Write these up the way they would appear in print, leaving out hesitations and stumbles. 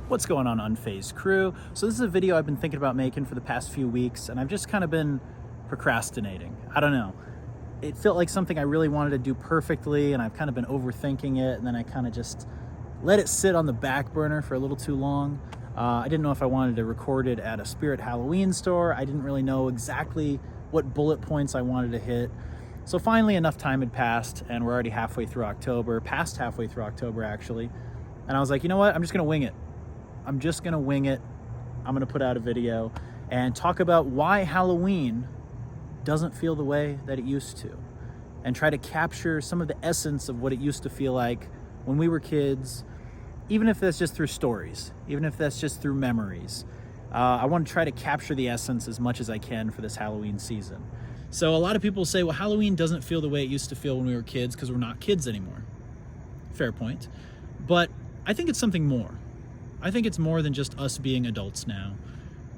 What's going on, Unfazed crew? So this is a video I've been thinking about making for the past few weeks, and I've just kind of been procrastinating. I don't know. It felt like something I really wanted to do perfectly, and I've kind of been overthinking it, and then I kind of just let it sit on the back burner for a little too long. I didn't know if I wanted to record it at a Spirit Halloween store. I didn't really know exactly what bullet points I wanted to hit. So finally, enough time had passed, and we're already halfway through October, past halfway through October actually. And I was like, you know what? I'm just gonna wing it. I'm just gonna wing it. I'm gonna put out a video and talk about why Halloween doesn't feel the way that it used to, and try to capture some of the essence of what it used to feel like when we were kids, even if that's just through stories, even if that's just through memories. I want to try to capture the essence as much as I can for this Halloween season. So a lot of people say, well, Halloween doesn't feel the way it used to feel when we were kids because we're not kids anymore. Fair point. But I think it's something more. I think it's more than just us being adults now.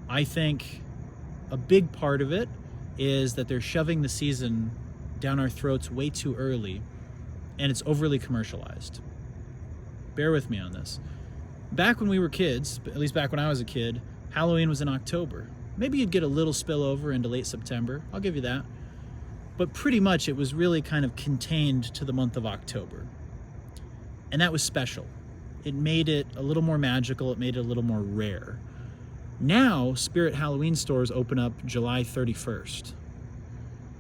I think a big part of it is that they're shoving the season down our throats way too early, and it's overly commercialized. Bear with me on this. Back when we were kids, at least back when I was a kid, Halloween was in October. Maybe you'd get a little spillover into late September, I'll give you that. But pretty much it was really kind of contained to the month of October. And that was special. It made it a little more magical, it made it a little more rare. Now, Spirit Halloween stores open up July 31st.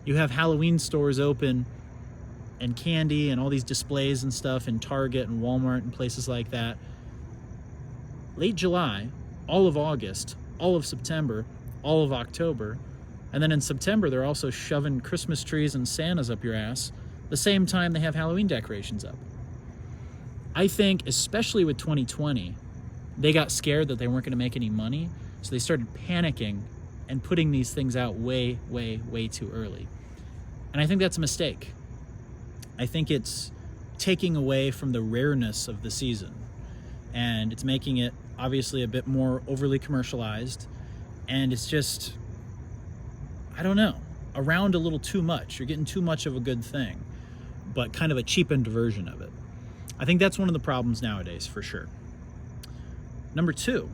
You have Halloween stores open and candy and all these displays and stuff in Target and Walmart and places like that. Late July, all of August, all of September, all of October, and then in September they're also shoving Christmas trees and Santas up your ass the same time they have Halloween decorations up. I think, especially with 2020, they got scared that they weren't going to make any money, so they started panicking and putting these things out way, way, way too early. And I think that's a mistake. I think it's taking away from the rareness of the season, and it's making it obviously a bit more overly commercialized, and it's just, I don't know, around a little too much. You're getting too much of a good thing, but kind of a cheapened version of it. I think that's one of the problems nowadays, for sure. Number two,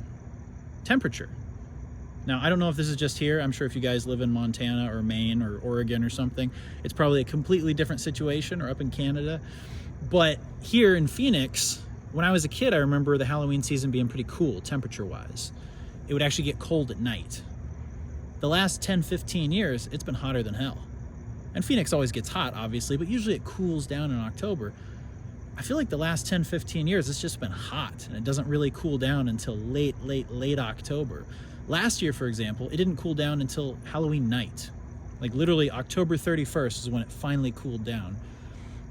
temperature. Now, I don't know if this is just here. I'm sure if you guys live in Montana or Maine or Oregon or something, it's probably a completely different situation, or up in Canada. But here in Phoenix, when I was a kid, I remember the Halloween season being pretty cool, temperature-wise. It would actually get cold at night. The last 10, 15 years, it's been hotter than hell. And Phoenix always gets hot, obviously, but usually it cools down in October. I feel like the last 10, 15 years, it's just been hot, and it doesn't really cool down until late October. Last year, for example, it didn't cool down until Halloween night. Like literally October 31st is when it finally cooled down.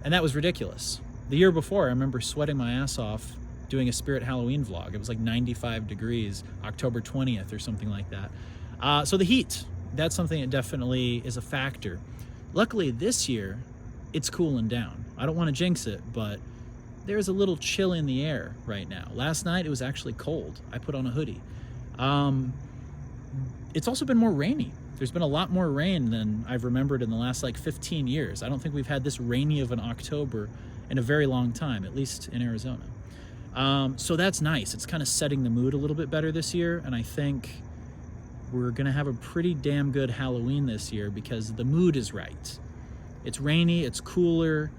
And that was ridiculous. The year before, I remember sweating my ass off doing a Spirit Halloween vlog. It was like 95 degrees, October 20th or something like that. So the heat, that's something that definitely is a factor. Luckily this year, it's cooling down. I don't want to jinx it, but there's a little chill in the air right now. Last night, it was actually cold. I put on a hoodie. It's also been more rainy. There's been a lot more rain than I've remembered in the last like 15 years. I don't think we've had this rainy of an October in a very long time, at least in Arizona. So that's nice. It's kind of setting the mood a little bit better this year, and I think we're gonna have a pretty damn good Halloween this year because the mood is right. It's rainy, it's cooler,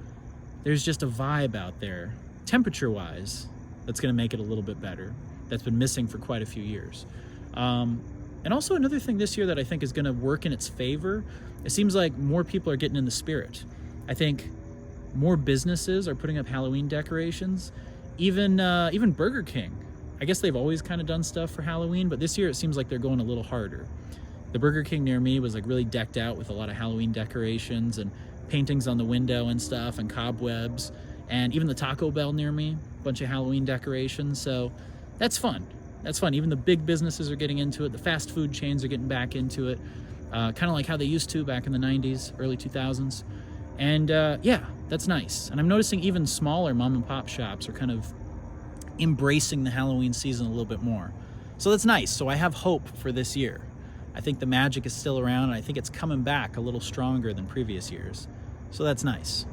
there's just a vibe out there, temperature-wise, that's gonna make it a little bit better. That's been missing for quite a few years. And also another thing this year that I think is gonna work in its favor, it seems like more people are getting in the spirit. I think more businesses are putting up Halloween decorations. Even Burger King. I guess they've always kind of done stuff for Halloween, but this year it seems like they're going a little harder. The Burger King near me was like really decked out with a lot of Halloween decorations and paintings on the window and stuff and cobwebs. And even the Taco Bell near me, a bunch of Halloween decorations. So that's fun. That's fun. Even the big businesses are getting into it. The fast food chains are getting back into it. Kind of like how they used to back in the 90s, early 2000s. And yeah, that's nice. And I'm noticing even smaller mom and pop shops are kind of embracing the Halloween season a little bit more. So that's nice. So I have hope for this year. I think the magic is still around, and I think it's coming back a little stronger than previous years. So that's nice.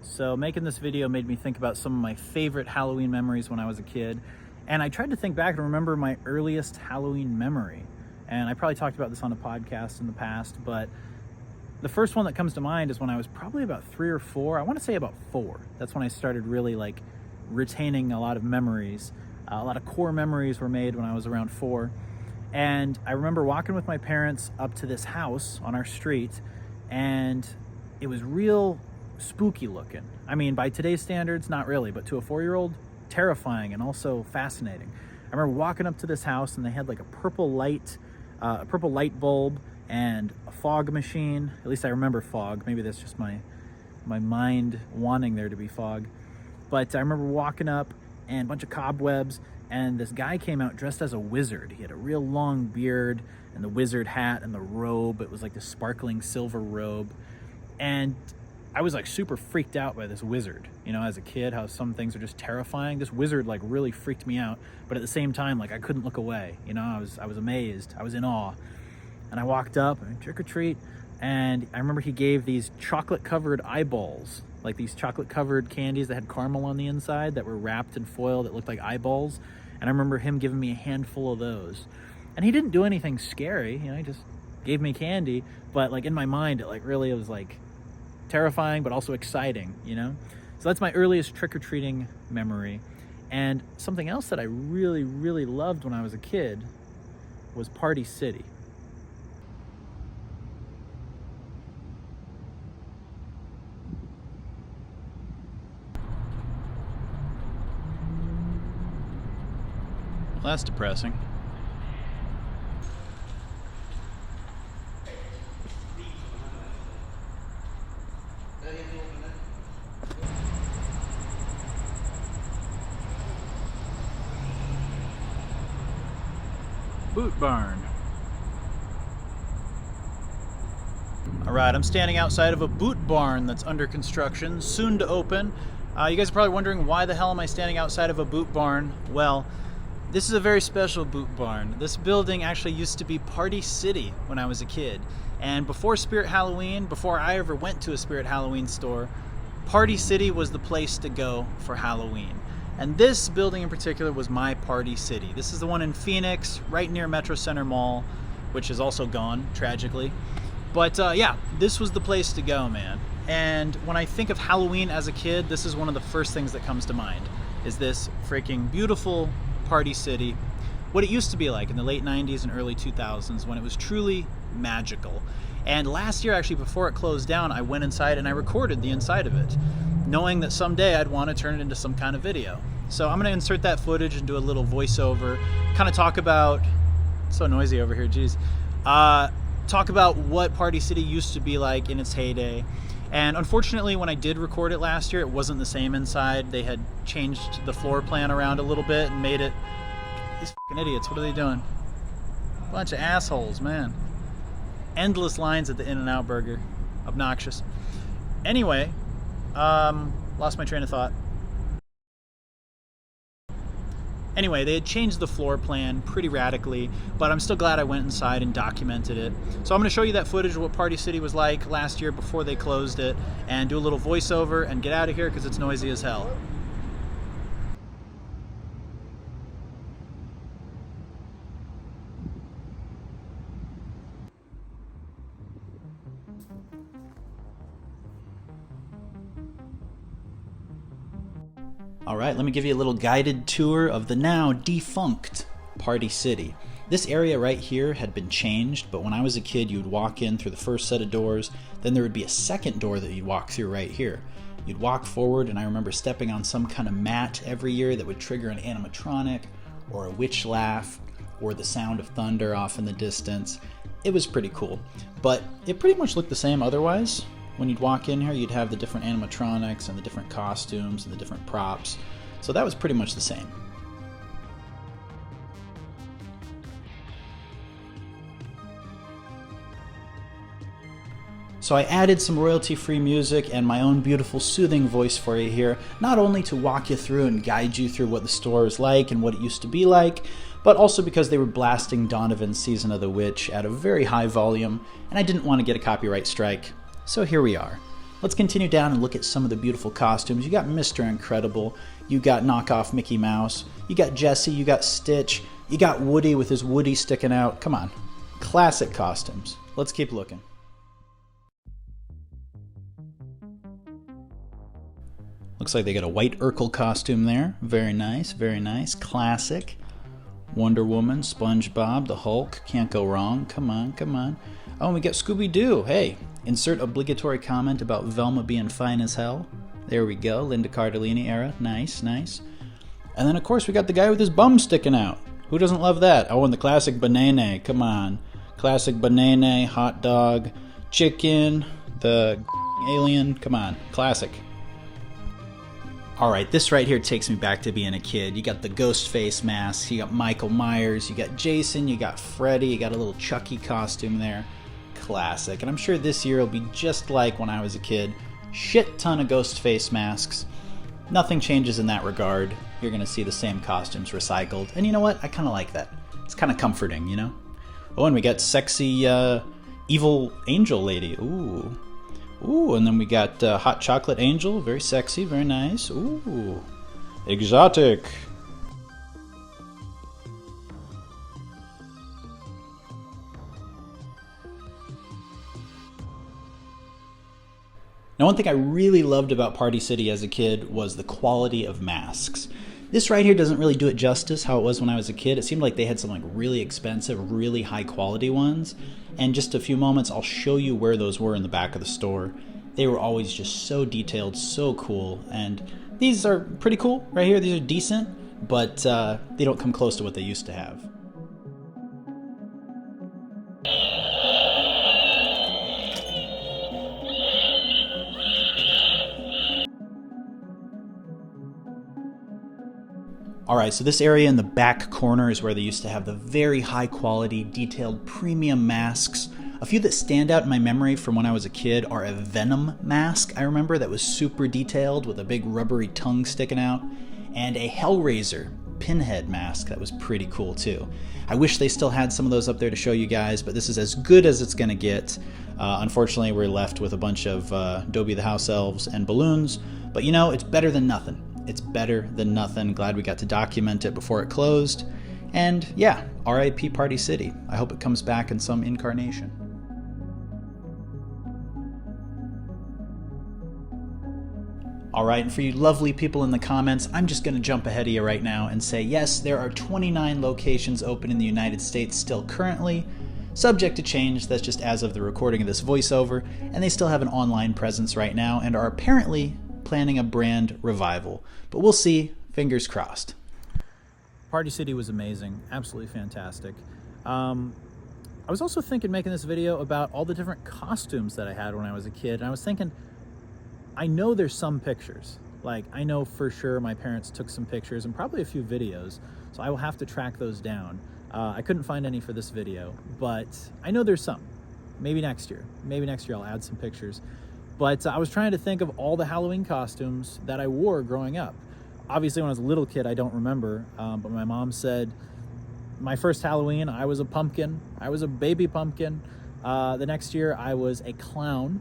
So making this video made me think about some of my favorite Halloween memories when I was a kid. And I tried to think back and remember my earliest Halloween memory. And I probably talked about this on a podcast in the past, but the first one that comes to mind is when I was probably about 3 or 4. I want to say about 4. That's when I started really like retaining a lot of memories. A lot of core memories were made when I was around 4. And I remember walking with my parents up to this house on our street, and it was real spooky looking. I mean, by today's standards, not really, but to a 4-year-old, terrifying and also fascinating. I remember walking up to this house, and they had like a purple light bulb and a fog machine. At least I remember fog. Maybe that's just my mind wanting there to be fog. But I remember walking up, and a bunch of cobwebs, and this guy came out dressed as a wizard. He had a real long beard and the wizard hat and the robe. It was like this sparkling silver robe. And I was like super freaked out by this wizard. You know, as a kid, how some things are just terrifying. This wizard like really freaked me out, but at the same time, like I couldn't look away. You know, I was amazed. I was in awe. And I walked up, trick or treat, and I remember he gave these chocolate-covered eyeballs, like these chocolate-covered candies that had caramel on the inside that were wrapped in foil that looked like eyeballs. And I remember him giving me a handful of those. And he didn't do anything scary, you know, he just gave me candy. But like in my mind, it was like terrifying, but also exciting, you know? So that's my earliest trick-or-treating memory. And something else that I really, really loved when I was a kid was Party City. Well, that's depressing. Boot barn. All right, I'm standing outside of a boot barn that's under construction, soon to open. You guys are probably wondering, why the hell am I standing outside of a boot barn? Well, this is a very special boot barn. This building actually used to be Party City when I was a kid. And before Spirit Halloween, before I ever went to a Spirit Halloween store, Party City was the place to go for Halloween. And this building in particular was my Party City. This is the one in Phoenix, right near Metro Center Mall, which is also gone, tragically. But yeah, this was the place to go, man. And when I think of Halloween as a kid, this is one of the first things that comes to mind, is this freaking beautiful Party City, what it used to be like in the late 90s and early 2000s, when it was truly magical. And last year, actually, before it closed down, I went inside and I recorded the inside of it, knowing that someday I'd want to turn it into some kind of video. So I'm going to insert that footage and do a little voiceover, kind of talk about, it's so noisy over here, geez, talk about what Party City used to be like in its heyday. And unfortunately, when I did record it last year, it wasn't the same inside. They had changed the floor plan around a little bit and made it... These fucking idiots, what are they doing? Bunch of assholes, man. Endless lines at the In-N-Out Burger. Obnoxious. Anyway, lost my train of thought. Anyway, they had changed the floor plan pretty radically, but I'm still glad I went inside and documented it. So I'm going to show you that footage of what Party City was like last year before they closed it, and do a little voiceover and get out of here because it's noisy as hell. All right, let me give you a little guided tour of the now defunct Party City. This area right here had been changed, but when I was a kid, you'd walk in through the first set of doors, then there would be a second door that you'd walk through right here. You'd walk forward, and I remember stepping on some kind of mat every year that would trigger an animatronic, or a witch laugh, or the sound of thunder off in the distance. It was pretty cool, but it pretty much looked the same otherwise. When you'd walk in here, you'd have the different animatronics and the different costumes and the different props. So that was pretty much the same. So I added some royalty-free music and my own beautiful soothing voice for you here, not only to walk you through and guide you through what the store is like and what it used to be like, but also because they were blasting Donovan's Season of the Witch at a very high volume, and I didn't want to get a copyright strike. So here we are. Let's continue down and look at some of the beautiful costumes. You got Mr. Incredible, you got knockoff Mickey Mouse, you got Jessie, you got Stitch, you got Woody with his Woody sticking out. Come on, classic costumes. Let's keep looking. Looks like they got a white Urkel costume there. Very nice, very nice. Classic. Wonder Woman, SpongeBob, the Hulk. Can't go wrong. Come on, come on. Oh, and we got Scooby-Doo. Hey, insert obligatory comment about Velma being fine as hell. There we go. Linda Cardellini era. Nice, nice. And then, of course, we got the guy with his bum sticking out. Who doesn't love that? Oh, and the classic banana. Come on. Classic banana, hot dog, chicken, the alien. Come on. Classic. Alright, this right here takes me back to being a kid. You got the ghost face masks, you got Michael Myers, you got Jason, you got Freddy, you got a little Chucky costume there. Classic. And I'm sure this year will be just like when I was a kid. Shit ton of ghost face masks. Nothing changes in that regard. You're going to see the same costumes recycled. And you know what? I kind of like that. It's kind of comforting, you know? Oh, and we got sexy evil angel lady. Ooh. Ooh, and then we got Hot Chocolate Angel. Very sexy, very nice. Ooh, exotic. Now, one thing I really loved about Party City as a kid was the quality of masks. This right here doesn't really do it justice how it was when I was a kid. It seemed like they had some like really expensive, really high quality ones. And just a few moments, I'll show you where those were in the back of the store. They were always just so detailed, so cool. And these are pretty cool right here. These are decent, but they don't come close to what they used to have. Alright, so this area in the back corner is where they used to have the very high quality, detailed premium masks. A few that stand out in my memory from when I was a kid are a Venom mask, I remember, that was super detailed with a big rubbery tongue sticking out, and a Hellraiser pinhead mask that was pretty cool too. I wish they still had some of those up there to show you guys, but this is as good as it's gonna get. Unfortunately, we're left with a bunch of Dobie the House Elves and balloons, but you know, it's better than nothing. It's better than nothing. Glad we got to document it before it closed. And yeah, RIP Party City. I hope it comes back in some incarnation. Alright, and for you lovely people in the comments, I'm just going to jump ahead of you right now and say yes, there are 29 locations open in the United States still currently. Subject to change, that's just as of the recording of this voiceover, and they still have an online presence right now and are apparently planning a brand revival. But we'll see, fingers crossed. Party City was amazing, absolutely fantastic. I was also thinking, making this video, about all the different costumes that I had when I was a kid, and I was thinking, I know there's some pictures. Like, I know for sure my parents took some pictures and probably a few videos, so I will have to track those down. I couldn't find any for this video, but I know there's some. Maybe next year. Maybe next year I'll add some pictures. But I was trying to think of all the Halloween costumes that I wore growing up. Obviously, when I was a little kid, I don't remember, but my mom said my first Halloween, I was a pumpkin. I was a baby pumpkin. The next year, I was a clown.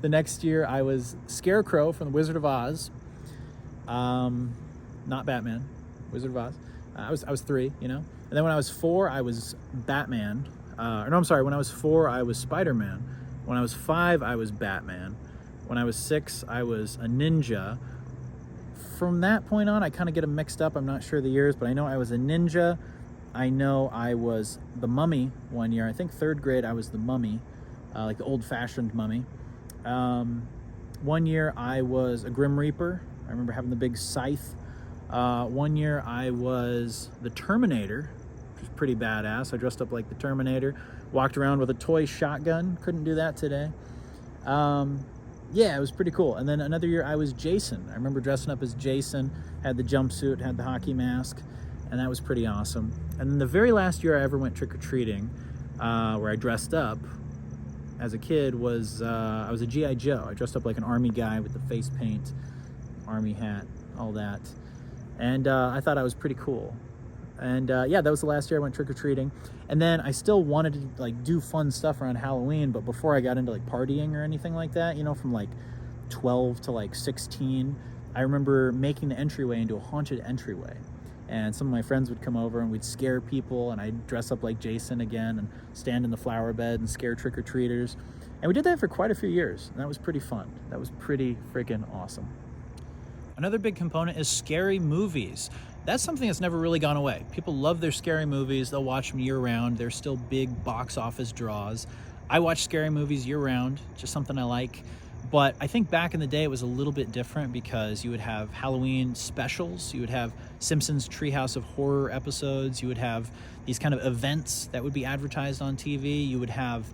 The next year, I was Scarecrow from The Wizard of Oz. Not Batman, Wizard of Oz. I was 3, you know? And then when I was 4, I was Batman. No, I'm sorry, when I was 4, I was Spider-Man. When I was 5, I was Batman. When I was 6, I was a ninja. From that point on, I kind of get them mixed up. I'm not sure the years, but I know I was a ninja. I know I was the mummy one year. I think 3rd grade, I was the mummy, like the old-fashioned mummy. One year, I was a Grim Reaper. I remember having the big scythe. One year, I was the Terminator, which was pretty badass. I dressed up like the Terminator. Walked around with a toy shotgun. Couldn't do that today. Yeah, it was pretty cool. And then another year I was Jason. I remember dressing up as Jason, had the jumpsuit, had the hockey mask, and that was pretty awesome. And then the very last year I ever went trick-or-treating, where I dressed up as a kid, was I was a G.I. Joe. I dressed up like an army guy with the face paint, army hat, all that. And I thought I was pretty cool. And yeah, that was the last year I went trick-or-treating. And then I still wanted to like do fun stuff around Halloween, but before I got into like partying or anything like that, you know, from like 12 to like 16, I remember making the entryway into a haunted entryway. And some of my friends would come over and we'd scare people, and I'd dress up like Jason again and stand in the flower bed and scare trick-or-treaters. And we did that for quite a few years, and that was pretty fun. That was pretty freaking awesome. Another big component is scary movies. That's something that's never really gone away. People love their scary movies. They'll watch them year-round. They're still big box office draws. I watch scary movies year-round, just something I like. But I think back in the day it was a little bit different because you would have Halloween specials, you would have Simpsons Treehouse of Horror episodes, you would have these kind of events that would be advertised on TV, you would have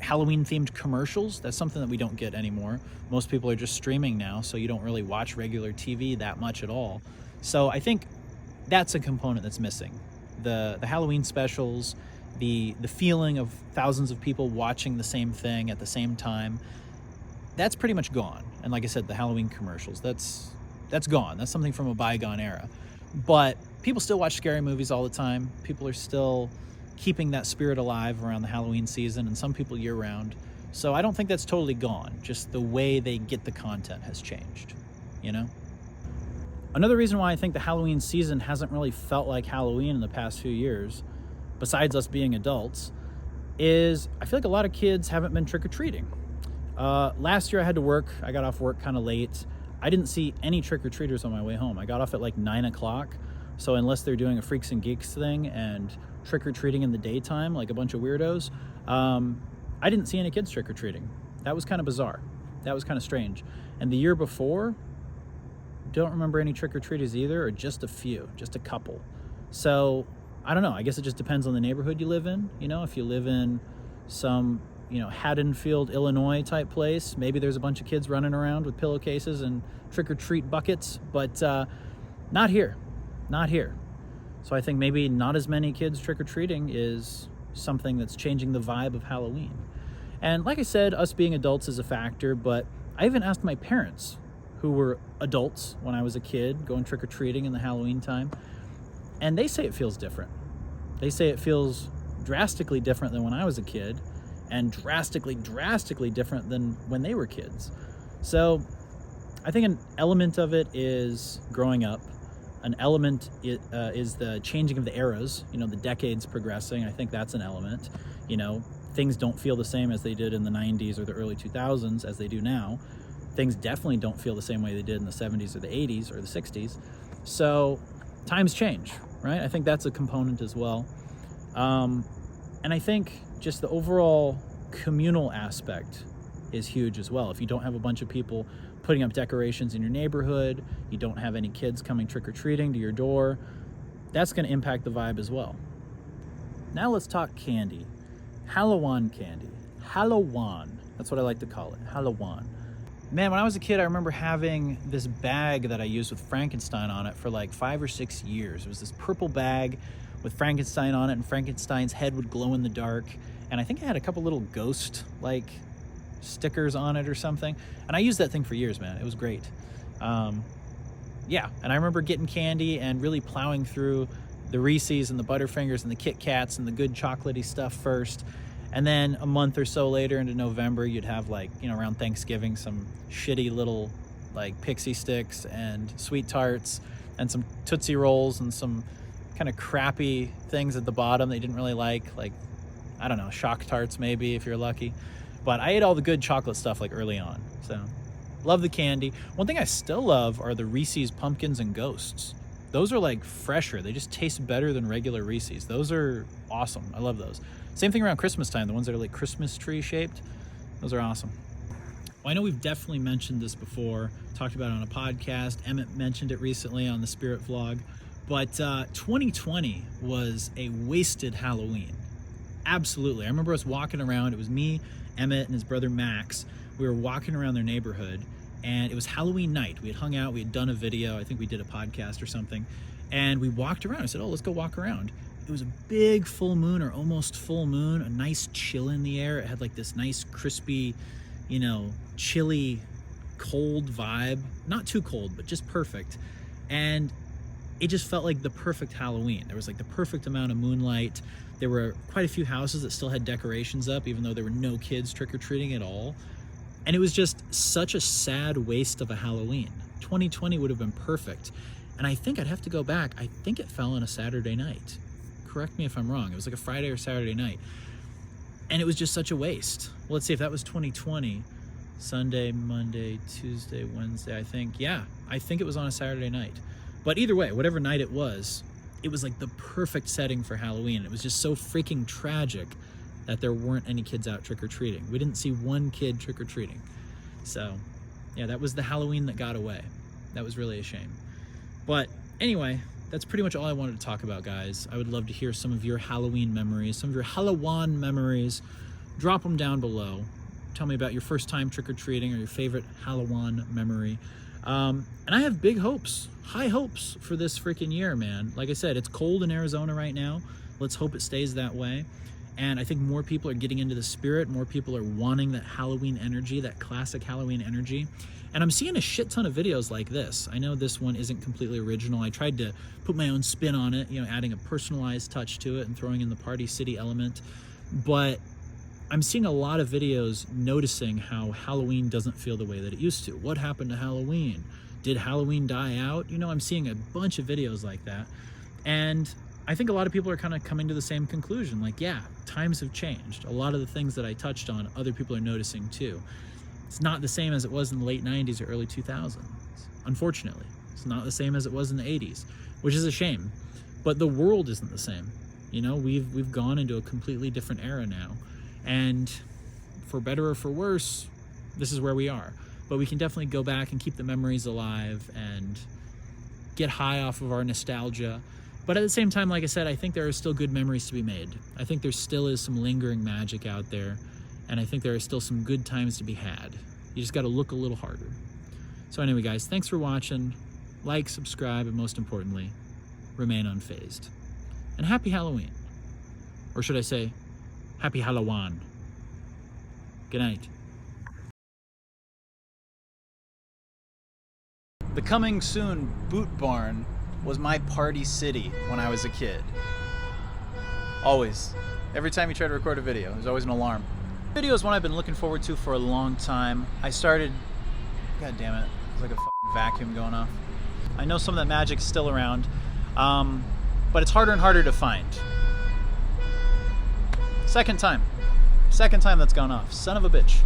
Halloween themed commercials. That's something that we don't get anymore. Most people are just streaming now, so you don't really watch regular TV that much at all. So I think that's a component that's missing. The Halloween specials, the feeling of thousands of people watching the same thing at the same time, that's pretty much gone. And like I said, the Halloween commercials, that's gone. That's something from a bygone era. But people still watch scary movies all the time. People are still keeping that spirit alive around the Halloween season, and some people year-round. So I don't think that's totally gone. Just the way they get the content has changed, you know? Another reason why I think the Halloween season hasn't really felt like Halloween in the past few years, besides us being adults, is I feel like a lot of kids haven't been trick-or-treating. Last year I had to work. I got off work kind of late. I didn't see any trick-or-treaters on my way home. I got off at like 9 o'clock. So unless they're doing a Freaks and Geeks thing and trick-or-treating in the daytime, like a bunch of weirdos, I didn't see any kids trick-or-treating. That was kind of bizarre. That was kind of strange. And the year before, don't remember any trick-or-treaters either, or just a few, just a couple. So I don't know. I guess it just depends on the neighborhood you live in. You know, if you live in some, you know, Haddonfield, Illinois type place, maybe there's a bunch of kids running around with pillowcases and trick-or-treat buckets, but not here. Not here. So I think maybe not as many kids trick-or-treating is something that's changing the vibe of Halloween. And like I said, us being adults is a factor, but I even asked my parents, who were adults when I was a kid, going trick-or-treating in the Halloween time, and they say it feels different. They say it feels drastically different than when I was a kid, and drastically different than when they were kids. So I think an element of it is growing up. An element is the changing of the eras, you know, the decades progressing. I think that's an element. You know, things don't feel the same as they did in the 90s or the early 2000s as they do now. Things definitely don't feel the same way they did in the 70s or the 80s or the 60s. So times change, right? I think that's a component as well. And I think just the overall communal aspect is huge as well. If you don't have a bunch of people putting up decorations in your neighborhood, you don't have any kids coming trick-or-treating to your door, that's going to impact the vibe as well. Now let's talk candy. Hallowaaan candy. Hallowaaan. That's what I like to call it. Hallowaaan. Man, when I was a kid, I remember having this bag that I used with Frankenstein on it for like 5 or 6 years. It was this purple bag with Frankenstein on it, and Frankenstein's head would glow in the dark. And I think it had a couple little ghost like stickers on it or something. And I used that thing for years, man. It was great. Yeah, and I remember getting candy and really plowing through the Reese's and the Butterfingers and the Kit Kats and the good chocolatey stuff first. And then a month or so later into November, you'd have like, you know, around Thanksgiving, some shitty little like Pixie Sticks and Sweet Tarts and some Tootsie Rolls and some kind of crappy things at the bottom they didn't really like, I don't know, Shock Tarts maybe if you're lucky. But I ate all the good chocolate stuff like early on. So love the candy. One thing I still love are the Reese's Pumpkins and Ghosts. Those are like fresher. They just taste better than regular Reese's. Those are awesome. I love those. Same thing around Christmas time. The ones that are like Christmas tree shaped. Those are awesome. Well, I know we've definitely mentioned this before, talked about it on a podcast. Emmett mentioned it recently on the Spirit Vlog. But 2020 was a wasted Halloween. Absolutely. I remember us walking around. It was me, Emmett, and his brother Max. We were walking around their neighborhood, and it was Halloween night. We had hung out. We had done a video. I think we did a podcast or something. And we walked around. I said, oh, let's go walk around. It was a big full moon or almost full moon, a nice chill in the air. It had like this nice crispy, you know, chilly, cold vibe. Not too cold, but just perfect. And it just felt like the perfect Halloween. There was like the perfect amount of moonlight. There were quite a few houses that still had decorations up, even though there were no kids trick-or-treating at all. And it was just such a sad waste of a Halloween. 2020 would have been perfect. And I think I'd have to go back. I think it fell on a Saturday night. Correct me if I'm wrong. It was like a Friday or Saturday night. And it was just such a waste. Well, let's see, if that was 2020, Sunday, Monday, Tuesday, Wednesday, I think. Yeah, I think it was on a Saturday night. But either way, whatever night it was like the perfect setting for Halloween. It was just so freaking tragic that there weren't any kids out trick-or-treating. We didn't see one kid trick-or-treating. So, yeah, that was the Halloween that got away. That was really a shame. But anyway, that's pretty much all I wanted to talk about, guys. I would love to hear some of your Halloween memories, some of your Hallowaaan memories. Drop them down below. Tell me about your first time trick-or-treating or your favorite Hallowaaan memory. And I have big hopes, high hopes for this freaking year, man. Like I said, it's cold in Arizona right now. Let's hope it stays that way. And I think more people are getting into the spirit. More people are wanting that Halloween energy, that classic Halloween energy. And I'm seeing a shit ton of videos like this. I know this one isn't completely original. I tried to put my own spin on it, you know, adding a personalized touch to it and throwing in the Party City element. But I'm seeing a lot of videos noticing how Halloween doesn't feel the way that it used to. What happened to Halloween? Did Halloween die out? You know, I'm seeing a bunch of videos like that. And I think a lot of people are kind of coming to the same conclusion. Like, yeah, times have changed. A lot of the things that I touched on, other people are noticing too. It's not the same as it was in the late 90s or early 2000s. Unfortunately, it's not the same as it was in the 80s, which is a shame. But the world isn't the same. You know, we've gone into a completely different era now. And for better or for worse, this is where we are. But we can definitely go back and keep the memories alive and get high off of our nostalgia. But at the same time, like I said, I think there are still good memories to be made. I think there still is some lingering magic out there. And I think there are still some good times to be had. You just got to look a little harder. So anyway, guys, thanks for watching. Like, subscribe, and most importantly, remain unfazed. And happy Halloween. Or should I say, happy Hallowaaan. Good night. The coming soon boot barn was my party city when I was a kid. Always. Every time you try to record a video, there's always an alarm. Video is one I've been looking forward to for a long time. I started, god damn it, there's like a fucking vacuum going off. I know some of that magic's still around, but it's harder and harder to find. Second time that's gone off, son of a bitch.